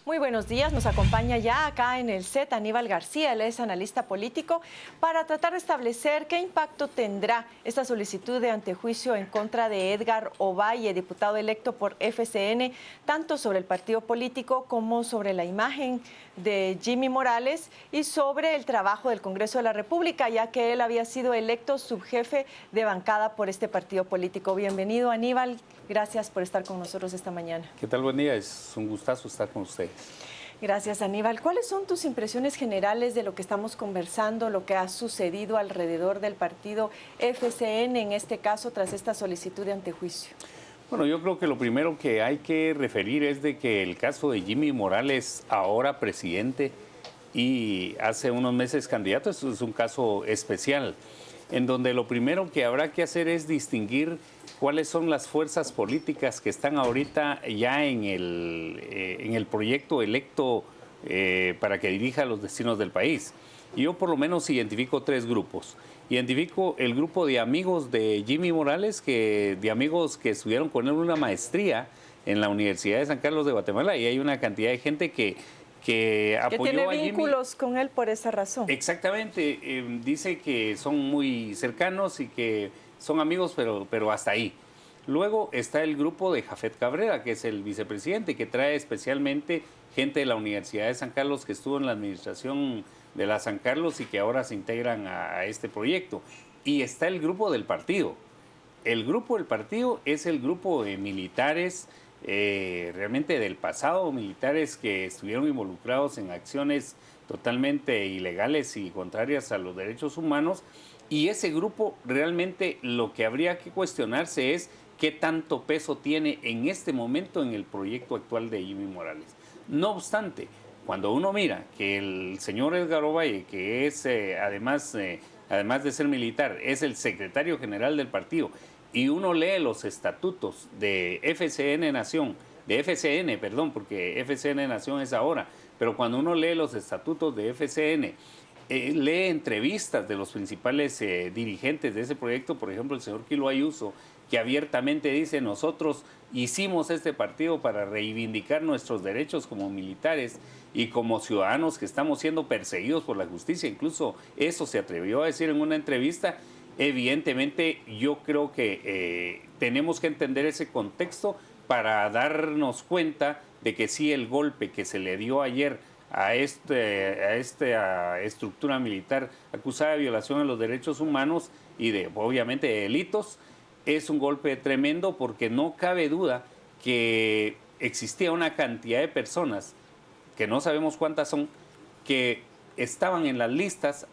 Muy buenos días, nos acompaña ya acá en el set Aníbal García, él es analista político, para tratar de establecer qué impacto tendrá esta solicitud de antejuicio en contra de Edgar Ovalle, diputado electo por FCN, tanto sobre el partido político como sobre la imagen de Jimmy Morales y sobre el trabajo del Congreso de la República, ya que él había sido electo subjefe de bancada por este partido político. Bienvenido, Aníbal. Gracias por estar con nosotros esta mañana. ¿Qué tal? Buen día, es un gustazo estar con ustedes. Gracias, Aníbal. ¿Cuáles son tus impresiones generales de lo que estamos conversando, lo que ha sucedido alrededor del partido FCN, en este caso, tras esta solicitud de antejuicio? Bueno, yo creo que lo primero que hay que referir es de que el caso de Jimmy Morales, ahora presidente y hace unos meses candidato, es un caso especial, en donde lo primero que habrá que hacer es distinguir cuáles son las fuerzas políticas que están ahorita ya en el proyecto electo para que dirija los destinos del país. Y yo por lo menos identifico tres grupos. Identifico el grupo de amigos de Jimmy Morales, de amigos que estudiaron con él una maestría en la Universidad de San Carlos de Guatemala, y hay una cantidad de gente que apoyó tiene a Jimmy. vínculos con él por esa razón. Exactamente, dice que son muy cercanos y que son amigos, pero hasta ahí. Luego está el grupo de Jafet Cabrera, que es el vicepresidente, que trae especialmente gente de la Universidad de San Carlos que estuvo en la administración de la San Carlos y que ahora se integran a este proyecto. Y está el grupo del partido. El grupo del partido es el grupo de militares realmente del pasado, militares que estuvieron involucrados en acciones totalmente ilegales y contrarias a los derechos humanos, y ese grupo realmente lo que habría que cuestionarse es qué tanto peso tiene en este momento en el proyecto actual de Jimmy Morales. No obstante, cuando uno mira que el señor Edgar Ovalle, que es además de ser militar, es el secretario general del partido, y uno lee los estatutos de FCN Nación, porque FCN Nación es ahora, pero cuando uno lee los estatutos de FCN, lee entrevistas de los principales dirigentes de ese proyecto, por ejemplo, el señor Quilo Ayuso, que abiertamente dice: nosotros hicimos este partido para reivindicar nuestros derechos como militares y como ciudadanos que estamos siendo perseguidos por la justicia. Incluso eso se atrevió a decir en una entrevista. Evidentemente, yo creo que tenemos que entender ese contexto para darnos cuenta de que sí, el golpe que se le dio ayer a esta estructura militar acusada de violación a los derechos humanos y obviamente de delitos, es un golpe tremendo, porque no cabe duda que existía una cantidad de personas, que no sabemos cuántas son, que estaban en las listas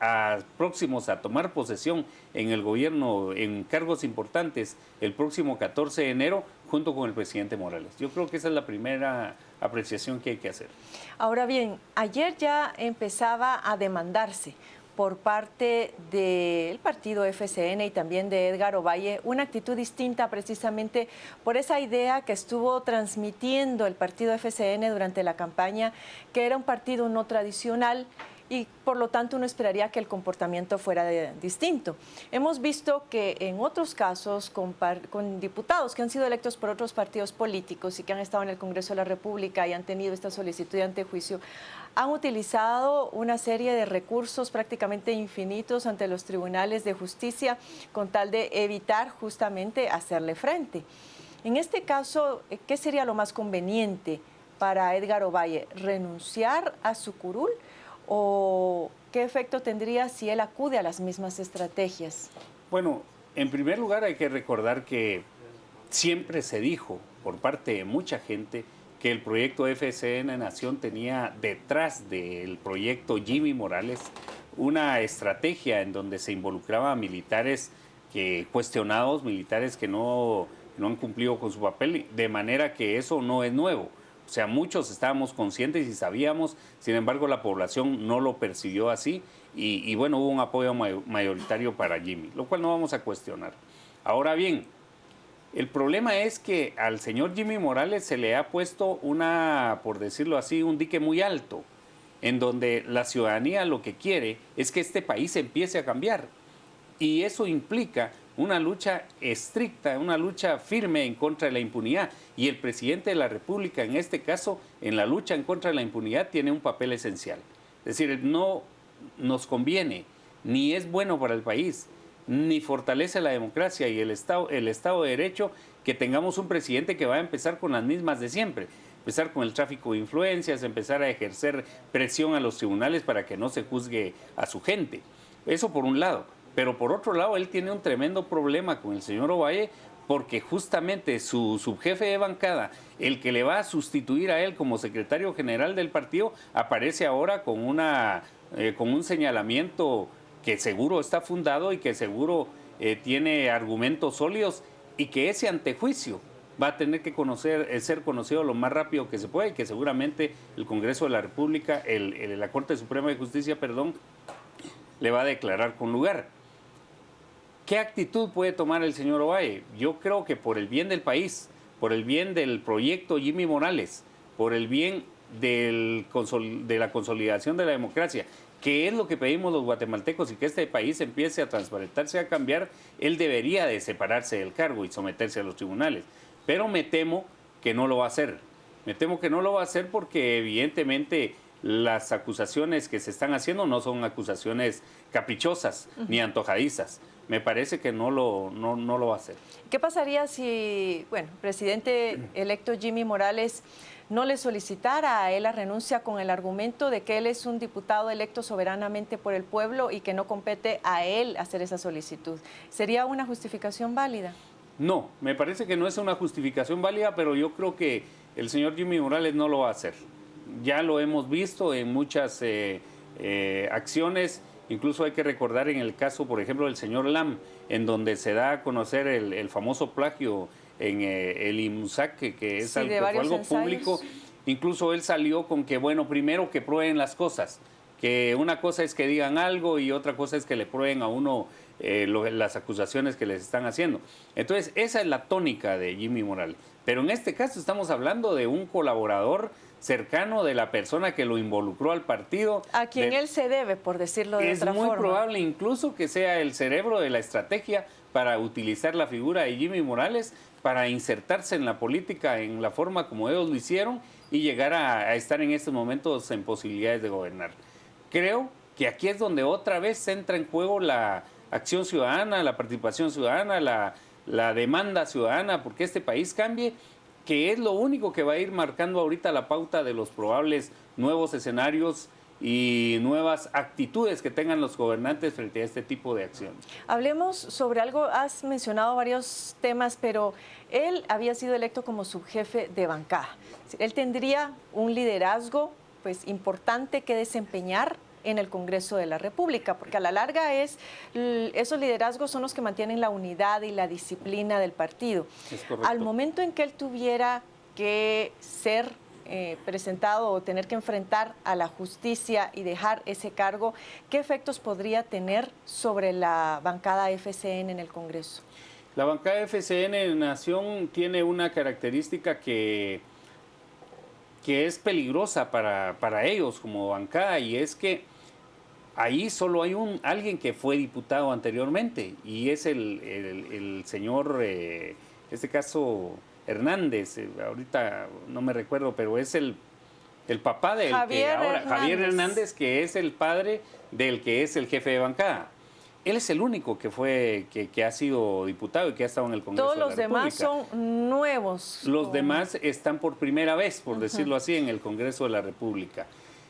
próximos a tomar posesión en el gobierno en cargos importantes el próximo 14 de enero junto con el presidente Morales. Yo creo que esa es la primera apreciación que hay que hacer. Ahora bien, ayer ya empezaba a demandarse por parte del partido FCN y también de Edgar Ovalle una actitud distinta, precisamente por esa idea que estuvo transmitiendo el partido FCN durante la campaña, que era un partido no tradicional, y por lo tanto uno esperaría que el comportamiento fuera distinto. Hemos visto que en otros casos con diputados que han sido electos por otros partidos políticos y que han estado en el Congreso de la República y han tenido esta solicitud de antejuicio, han utilizado una serie de recursos prácticamente infinitos ante los tribunales de justicia con tal de evitar justamente hacerle frente. En este caso, ¿qué sería lo más conveniente para Edgar Ovalle? ¿Renunciar a su curul? ¿O qué efecto tendría si él acude a las mismas estrategias? Bueno, en primer lugar hay que recordar que siempre se dijo por parte de mucha gente que el proyecto FCN Nación tenía detrás del proyecto Jimmy Morales una estrategia en donde se involucraba a militares cuestionados, militares que no han cumplido con su papel, de manera que eso no es nuevo. O sea, muchos estábamos conscientes y sabíamos, sin embargo la población no lo percibió así y bueno, hubo un apoyo mayoritario para Jimmy, lo cual no vamos a cuestionar. Ahora bien, el problema es que al señor Jimmy Morales se le ha puesto por decirlo así, un dique muy alto, en donde la ciudadanía lo que quiere es que este país empiece a cambiar. Y eso implica una lucha estricta, una lucha firme en contra de la impunidad. Y el presidente de la República, en este caso, en la lucha en contra de la impunidad, tiene un papel esencial. Es decir, no nos conviene, ni es bueno para el país, ni fortalece la democracia y el Estado de Derecho, que tengamos un presidente que va a empezar con las mismas de siempre. Empezar con el tráfico de influencias, empezar a ejercer presión a los tribunales para que no se juzgue a su gente. Eso por un lado. Pero por otro lado, él tiene un tremendo problema con el señor Ovalle, porque justamente su subjefe de bancada, el que le va a sustituir a él como secretario general del partido, aparece ahora con un señalamiento que seguro está fundado y que seguro tiene argumentos sólidos, y que ese antejuicio va a tener que ser conocido lo más rápido que se pueda, y que seguramente el Congreso de la República, la Corte Suprema de Justicia, le va a declarar con lugar. ¿Qué actitud puede tomar el señor Ovalle? Yo creo que por el bien del país, por el bien del proyecto Jimmy Morales, por el bien de la consolidación de la democracia, que es lo que pedimos los guatemaltecos, y que este país empiece a transparentarse, a cambiar, él debería de separarse del cargo y someterse a los tribunales. Pero me temo que no lo va a hacer. Me temo que no lo va a hacer porque evidentemente las acusaciones que se están haciendo no son acusaciones caprichosas ni antojadizas. Me parece que no lo va a hacer. ¿Qué pasaría si, el presidente electo Jimmy Morales no le solicitara a él la renuncia con el argumento de que él es un diputado electo soberanamente por el pueblo y que no compete a él hacer esa solicitud? ¿Sería una justificación válida? No, me parece que no es una justificación válida, pero yo creo que el señor Jimmy Morales no lo va a hacer. Ya lo hemos visto en muchas acciones. Incluso hay que recordar en el caso, por ejemplo, del señor Lam, en donde se da a conocer el famoso plagio en el IMUSAC, que es algo público. Incluso él salió con que, bueno, primero que prueben las cosas, que una cosa es que digan algo y otra cosa es que le prueben a uno las acusaciones que les están haciendo. Entonces, esa es la tónica de Jimmy Morales. Pero en este caso estamos hablando de un colaborador cercano de la persona que lo involucró al partido. A quien él se debe, por decirlo de otra forma. Es muy probable incluso que sea el cerebro de la estrategia para utilizar la figura de Jimmy Morales para insertarse en la política en la forma como ellos lo hicieron y llegar a estar en estos momentos en posibilidades de gobernar. Creo que aquí es donde otra vez entra en juego la acción ciudadana, la participación ciudadana, la demanda ciudadana, porque este país cambie, que es lo único que va a ir marcando ahorita la pauta de los probables nuevos escenarios y nuevas actitudes que tengan los gobernantes frente a este tipo de acciones. Hablemos sobre algo, has mencionado varios temas, pero él había sido electo como subjefe de bancada. Él tendría un liderazgo importante que desempeñar en el Congreso de la República, porque a la larga esos liderazgos son los que mantienen la unidad y la disciplina del partido. Es correcto. Al momento en que él tuviera que ser presentado o tener que enfrentar a la justicia y dejar ese cargo, ¿qué efectos podría tener sobre la bancada FCN en el Congreso? La bancada FCN en Nación tiene una característica que es peligrosa para ellos como bancada, y es que ahí solo hay alguien que fue diputado anteriormente, y es el señor, en este caso Hernández, ahorita no me recuerdo, pero es el papá del Javier Hernández, que es el padre del que es el jefe de bancada. Él es el único que ha sido diputado y que ha estado en el Congreso de la República. Todos los demás son nuevos. Los demás están por primera vez, por decirlo así, en el Congreso de la República.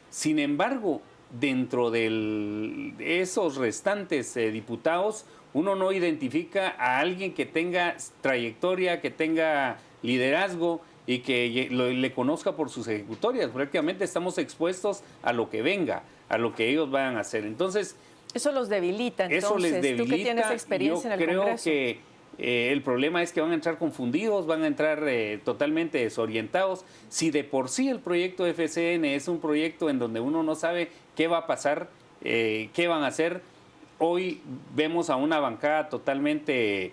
Sin embargo, dentro de esos restantes diputados, uno no identifica a alguien que tenga trayectoria, que tenga liderazgo y que le conozca por sus ejecutorias. Prácticamente estamos expuestos a lo que venga, a lo que ellos vayan a hacer. Entonces, eso los debilita, entonces, eso les debilita. Tú que tienes experiencia en el Congreso. Yo creo que el problema es que van a entrar confundidos, van a entrar totalmente desorientados. Si de por sí el proyecto FCN es un proyecto en donde uno no sabe qué va a pasar, qué van a hacer, hoy vemos a una bancada totalmente,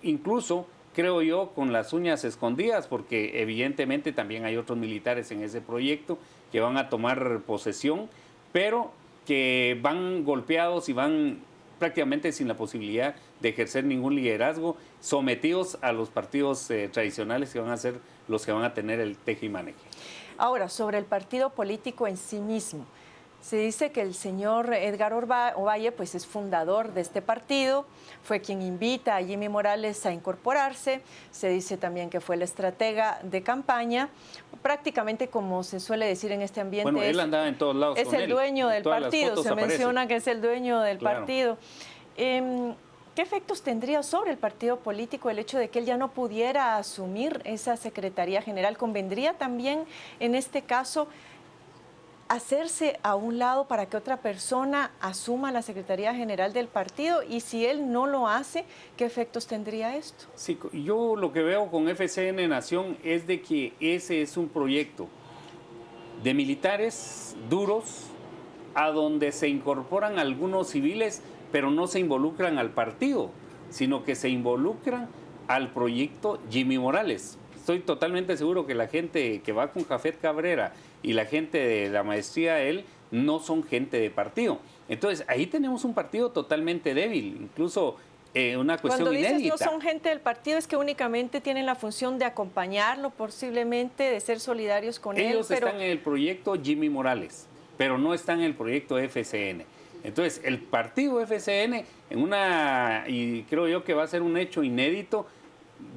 incluso creo yo, con las uñas escondidas, porque evidentemente también hay otros militares en ese proyecto que van a tomar posesión, pero que van golpeados y van prácticamente sin la posibilidad de ejercer ningún liderazgo, sometidos a los partidos tradicionales que van a ser los que van a tener el tejimaneje. Ahora, sobre el partido político en sí mismo. Se dice que el señor Edgar Ovalle pues, es fundador de este partido, fue quien invita a Jimmy Morales a incorporarse, se dice también que fue el estratega de campaña, prácticamente como se suele decir en este ambiente. Bueno, él andaba en todos lados. Es el dueño del partido, se menciona que es el dueño del partido. ¿Qué efectos tendría sobre el partido político el hecho de que él ya no pudiera asumir esa Secretaría General? ¿Convendría también en este caso hacerse a un lado para que otra persona asuma la Secretaría General del partido? Y si él no lo hace, ¿qué efectos tendría esto? Sí, yo lo que veo con FCN Nación es de que ese es un proyecto de militares duros a donde se incorporan algunos civiles, pero no se involucran al partido, sino que se involucran al proyecto Jimmy Morales. Estoy totalmente seguro que la gente que va con Jafet Cabrera y la gente de la maestría de él no son gente de partido. Entonces, ahí tenemos un partido totalmente débil, incluso una cuestión inédita. Cuando dices no son gente del partido, es que únicamente tienen la función de acompañarlo, posiblemente, de ser solidarios con él. Ellos están en el proyecto Jimmy Morales, pero no están en el proyecto FCN. Entonces, el partido FCN, y creo yo que va a ser un hecho inédito,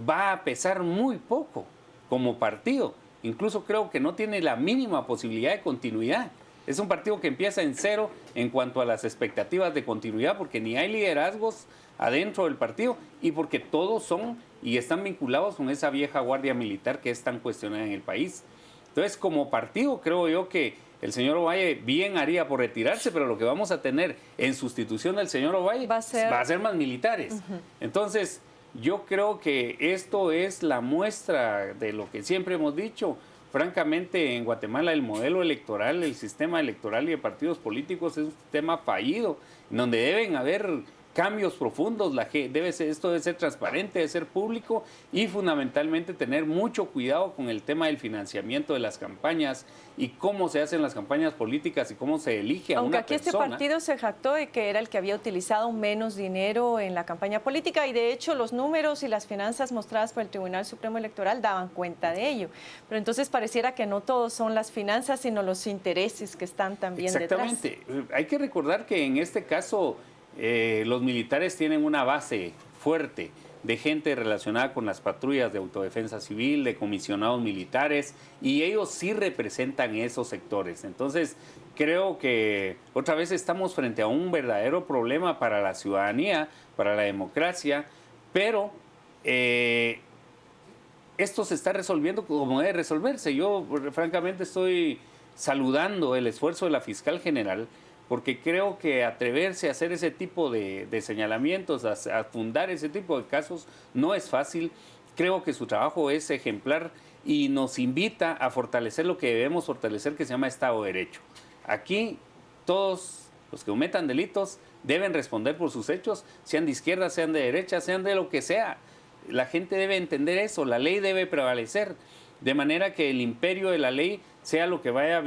va a pesar muy poco como partido. Incluso creo que no tiene la mínima posibilidad de continuidad. Es un partido que empieza en cero en cuanto a las expectativas de continuidad, porque ni hay liderazgos adentro del partido y porque todos son y están vinculados con esa vieja guardia militar que es tan cuestionada en el país. Entonces, como partido, creo yo que el señor Ovalle bien haría por retirarse, pero lo que vamos a tener en sustitución del señor Ovalle va a ser más militares. Entonces, yo creo que esto es la muestra de lo que siempre hemos dicho. Francamente, en Guatemala el modelo electoral, el sistema electoral y de partidos políticos es un sistema fallido, donde deben haber cambios profundos. Esto debe ser transparente, debe ser público y fundamentalmente tener mucho cuidado con el tema del financiamiento de las campañas y cómo se hacen las campañas políticas y cómo se elige a una persona. Aunque aquí este partido se jactó de que era el que había utilizado menos dinero en la campaña política y de hecho los números y las finanzas mostradas por el Tribunal Supremo Electoral daban cuenta de ello. Pero entonces pareciera que no todos son las finanzas, sino los intereses que están también detrás. Exactamente. Hay que recordar que en este caso los militares tienen una base fuerte de gente relacionada con las patrullas de autodefensa civil, de comisionados militares, y ellos sí representan esos sectores. Entonces, creo que otra vez estamos frente a un verdadero problema para la ciudadanía, para la democracia, pero esto se está resolviendo como debe resolverse. Yo, francamente, estoy saludando el esfuerzo de la fiscal general, porque creo que atreverse a hacer ese tipo de señalamientos, a fundar ese tipo de casos, no es fácil. Creo que su trabajo es ejemplar y nos invita a fortalecer lo que debemos fortalecer, que se llama Estado de Derecho. Aquí todos los que cometan delitos deben responder por sus hechos, sean de izquierda, sean de derecha, sean de lo que sea. La gente debe entender eso, la ley debe prevalecer, de manera que el imperio de la ley sea lo que vaya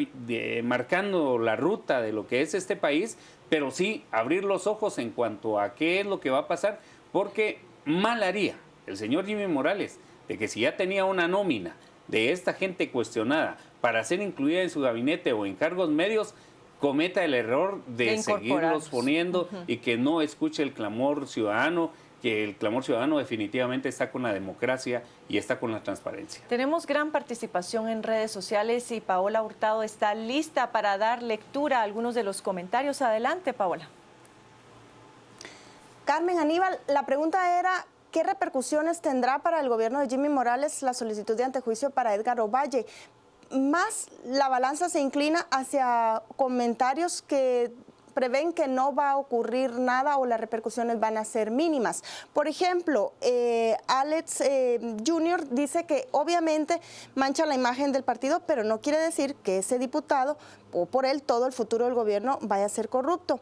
marcando la ruta de lo que es este país, pero sí abrir los ojos en cuanto a qué es lo que va a pasar, porque mal haría el señor Jimmy Morales de que si ya tenía una nómina de esta gente cuestionada para ser incluida en su gabinete o en cargos medios, cometa el error de seguirlos poniendo y que no escuche el clamor ciudadano, que el clamor ciudadano definitivamente está con la democracia y está con la transparencia. Tenemos gran participación en redes sociales y Paola Hurtado está lista para dar lectura a algunos de los comentarios. Adelante, Paola. Carmen, Aníbal, la pregunta era: ¿qué repercusiones tendrá para el gobierno de Jimmy Morales la solicitud de antejuicio para Edgar Ovalle? Más la balanza se inclina hacia comentarios que prevén que no va a ocurrir nada o las repercusiones van a ser mínimas. Por ejemplo, Alex Jr. dice que obviamente mancha la imagen del partido, pero no quiere decir que ese diputado o por él todo el futuro del gobierno vaya a ser corrupto.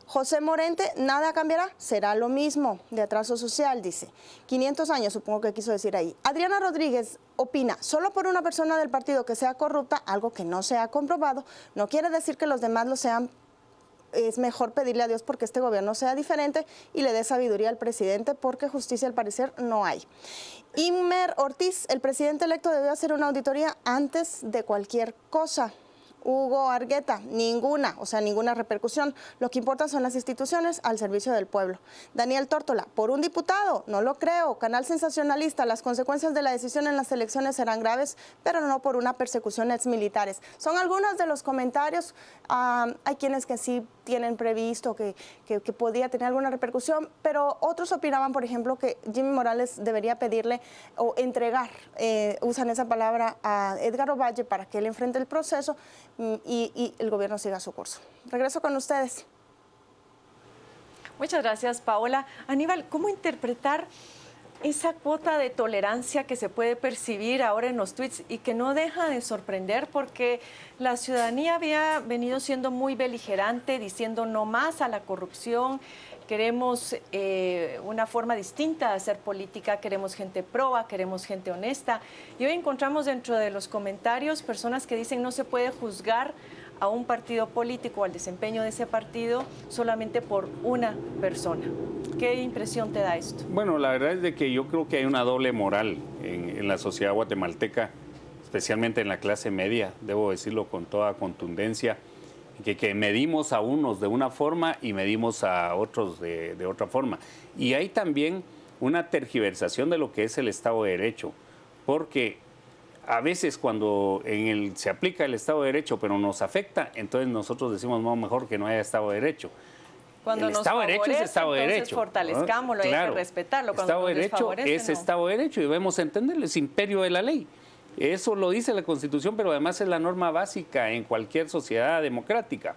José Morente, nada cambiará, será lo mismo, de atraso social, dice. 500 años, supongo que quiso decir ahí. Adriana Rodríguez opina: solo por una persona del partido que sea corrupta, algo que no se ha comprobado, no quiere decir que los demás lo sean es mejor pedirle a Dios porque este gobierno sea diferente y le dé sabiduría al presidente, porque justicia al parecer no hay. Inmer Ortiz, el presidente electo debió hacer una auditoría antes de cualquier cosa. Hugo Argueta, ninguna repercusión. Lo que importa son las instituciones al servicio del pueblo. Daniel Tórtola, por un diputado, no lo creo. Canal sensacionalista, las consecuencias de la decisión en las elecciones serán graves, pero no por una persecución exmilitares. Son algunos de los comentarios. Hay quienes que sí tienen previsto que podía tener alguna repercusión, pero otros opinaban, por ejemplo, que Jimmy Morales debería pedirle o entregar, usan esa palabra, a Edgar Ovalle para que él enfrente el proceso y el gobierno siga su curso. Regreso con ustedes. Muchas gracias, Paola. Aníbal, ¿cómo interpretar esa cuota de tolerancia que se puede percibir ahora en los tweets y que no deja de sorprender, porque la ciudadanía había venido siendo muy beligerante, diciendo no más a la corrupción, queremos una forma distinta de hacer política, queremos gente proba, queremos gente honesta, y hoy encontramos dentro de los comentarios personas que dicen no se puede juzgar a un partido político, al desempeño de ese partido, solamente por una persona. ¿Qué impresión te da esto? Bueno, la verdad es de que yo creo que hay una doble moral en la sociedad guatemalteca, especialmente en la clase media, debo decirlo con toda contundencia, que medimos a unos de una forma y medimos a otros de otra forma. Y hay también una tergiversación de lo que es el Estado de Derecho, porque a veces cuando se aplica el Estado de Derecho pero nos afecta, entonces nosotros decimos no, mejor que no haya Estado de Derecho. Cuando el Estado de Derecho es Estado de Derecho. Fortalezcámoslo, claro, hay que respetarlo. Cuando Estado de Derecho es no. Estado de Derecho y debemos entenderlo, es imperio de la ley. Eso lo dice la Constitución, pero además es la norma básica en cualquier sociedad democrática.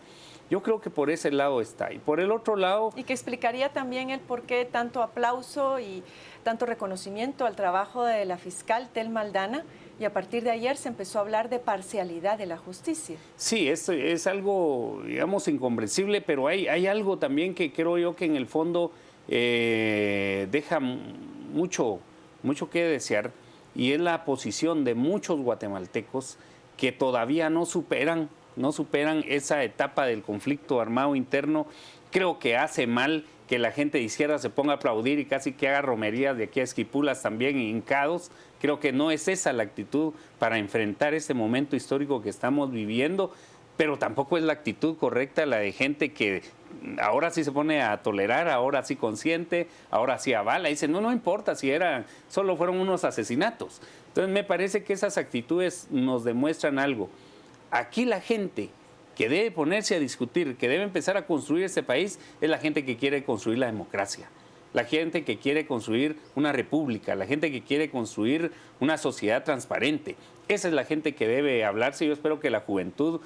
Yo creo que por ese lado está. Y por el otro lado... Y que explicaría también el por qué tanto aplauso y tanto reconocimiento al trabajo de la fiscal Telma Aldana, y a partir de ayer se empezó a hablar de parcialidad de la justicia. Sí, esto es algo, digamos, incomprensible, pero hay algo también que creo yo que en el fondo deja mucho que desear, y es la posición de muchos guatemaltecos que todavía no superan esa etapa del conflicto armado interno. Creo que hace mal que la gente de izquierda se ponga a aplaudir y casi que haga romerías de aquí a Esquipulas también, hincados. Creo que no es esa la actitud para enfrentar este momento histórico que estamos viviendo, pero tampoco es la actitud correcta la de gente que ahora sí se pone a tolerar, ahora sí consiente, ahora sí avala. Dice, no importa si solo fueron unos asesinatos. Entonces me parece que esas actitudes nos demuestran algo. Aquí la gente que debe ponerse a discutir, que debe empezar a construir este país, es la gente que quiere construir la democracia, la gente que quiere construir una república, la gente que quiere construir una sociedad transparente. Esa es la gente que debe hablarse. Yo espero que la juventud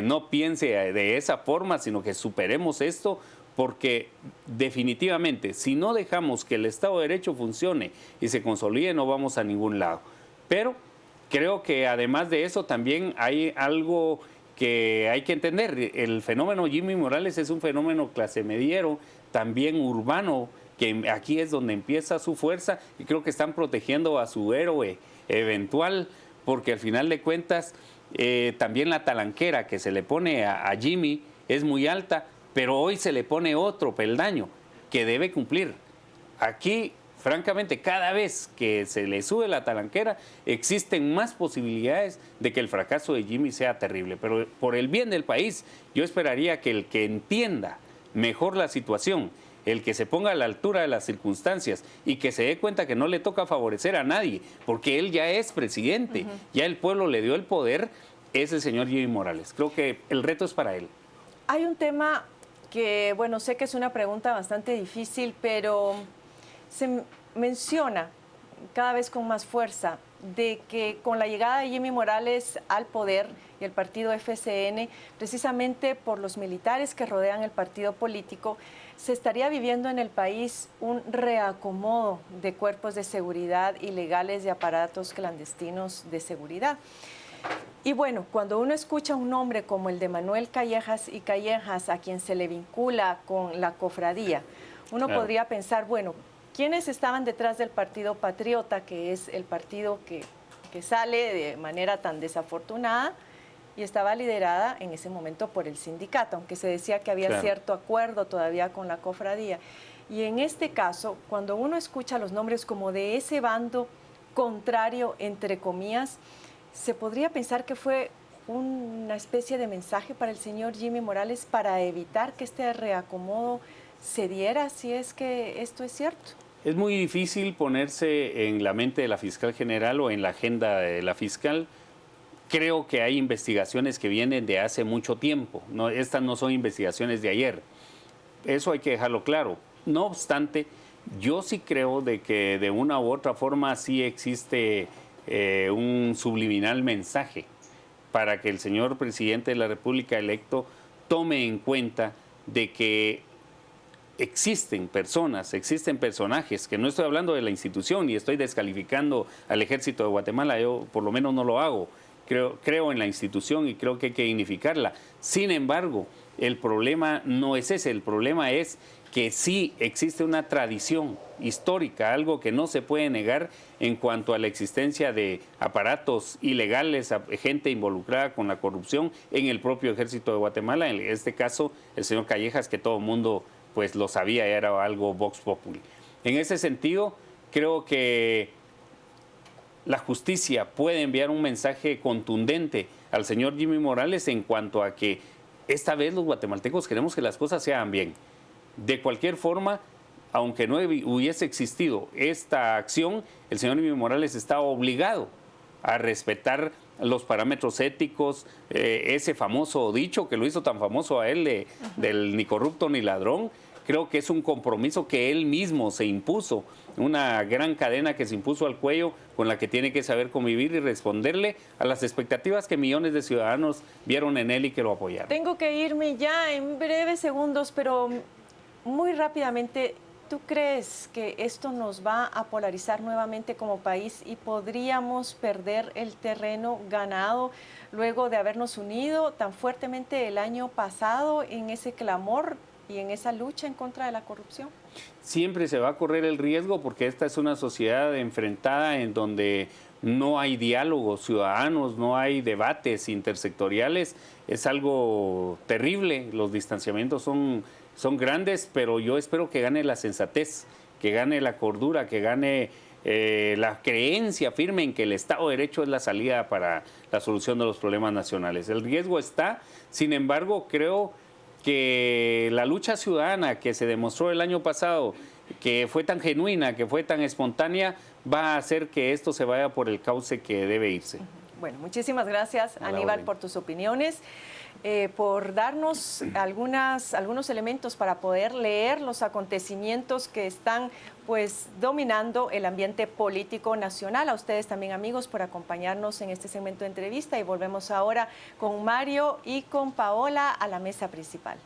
no piense de esa forma, sino que superemos esto, porque definitivamente si no dejamos que el Estado de Derecho funcione y se consolide, no vamos a ningún lado. Pero creo que además de eso también hay algo que hay que entender. El fenómeno Jimmy Morales es un fenómeno clase mediero, también urbano, que aquí es donde empieza su fuerza, y creo que están protegiendo a su héroe eventual, porque al final de cuentas también la talanquera que se le pone a Jimmy es muy alta, pero hoy se le pone otro peldaño que debe cumplir. Aquí, francamente, cada vez que se le sube la talanquera, existen más posibilidades de que el fracaso de Jimmy sea terrible. Pero por el bien del país, yo esperaría que el que entienda mejor la situación, el que se ponga a la altura de las circunstancias y que se dé cuenta que no le toca favorecer a nadie, porque él ya es presidente, ya el pueblo le dio el poder, es el señor Jimmy Morales. Creo que el reto es para él. Hay un tema que, bueno, sé que es una pregunta bastante difícil, pero se menciona cada vez con más fuerza de que con la llegada de Jimmy Morales al poder y el partido FCN, precisamente por los militares que rodean el partido político, se estaría viviendo en el país un reacomodo de cuerpos de seguridad ilegales y aparatos clandestinos de seguridad. Y bueno, cuando uno escucha un nombre como el de Manuel Callejas y Callejas, a quien se le vincula con la cofradía, uno podría pensar, bueno, ¿quiénes estaban detrás del Partido Patriota, que es el partido que sale de manera tan desafortunada y estaba liderada en ese momento por el sindicato, aunque se decía que había Claro. cierto acuerdo todavía con la cofradía. Y en este caso, cuando uno escucha los nombres como de ese bando contrario, entre comillas, se podría pensar que fue una especie de mensaje para el señor Jimmy Morales para evitar que este reacomodo se diera, si es que esto es cierto. Es muy difícil ponerse en la mente de la fiscal general o en la agenda de la fiscal. Creo que hay investigaciones que vienen de hace mucho tiempo. No, estas no son investigaciones de ayer. Eso hay que dejarlo claro. No obstante, yo sí creo de que de una u otra forma sí existe un subliminal mensaje para que el señor presidente de la República electo tome en cuenta de que existen personas, existen personajes, que no estoy hablando de la institución ni estoy descalificando al Ejército de Guatemala, yo por lo menos no lo hago. Creo en la institución y creo que hay que dignificarla. Sin embargo, el problema no es ese, el problema es que sí existe una tradición histórica, algo que no se puede negar en cuanto a la existencia de aparatos ilegales, gente involucrada con la corrupción en el propio Ejército de Guatemala. En este caso, el señor Callejas, que todo el mundo pues lo sabía, era algo vox populi. En ese sentido, creo que la justicia puede enviar un mensaje contundente al señor Jimmy Morales en cuanto a que esta vez los guatemaltecos queremos que las cosas se hagan bien. De cualquier forma, aunque no hubiese existido esta acción, el señor Jimmy Morales está obligado a respetar los parámetros éticos, ese famoso dicho que lo hizo tan famoso a él del ni corrupto ni ladrón. Creo que es un compromiso que él mismo se impuso, una gran cadena que se impuso al cuello con la que tiene que saber convivir y responderle a las expectativas que millones de ciudadanos vieron en él y que lo apoyaron. Tengo que irme ya en breves segundos, pero muy rápidamente, ¿tú crees que esto nos va a polarizar nuevamente como país y podríamos perder el terreno ganado luego de habernos unido tan fuertemente el año pasado en ese clamor y en esa lucha en contra de la corrupción? Siempre se va a correr el riesgo porque esta es una sociedad enfrentada en donde no hay diálogos ciudadanos, no hay debates intersectoriales. Es algo terrible, los distanciamientos son grandes, pero yo espero que gane la sensatez, que gane la cordura, que gane la creencia firme en que el Estado de Derecho es la salida para la solución de los problemas nacionales. El riesgo está, sin embargo, creo que la lucha ciudadana que se demostró el año pasado, que fue tan genuina, que fue tan espontánea, va a hacer que esto se vaya por el cauce que debe irse. Bueno, muchísimas gracias, Aníbal, por tus opiniones, por darnos algunos elementos para poder leer los acontecimientos que están pues dominando el ambiente político nacional. A ustedes también, amigos, por acompañarnos en este segmento de entrevista y volvemos ahora con Mario y con Paola a la mesa principal.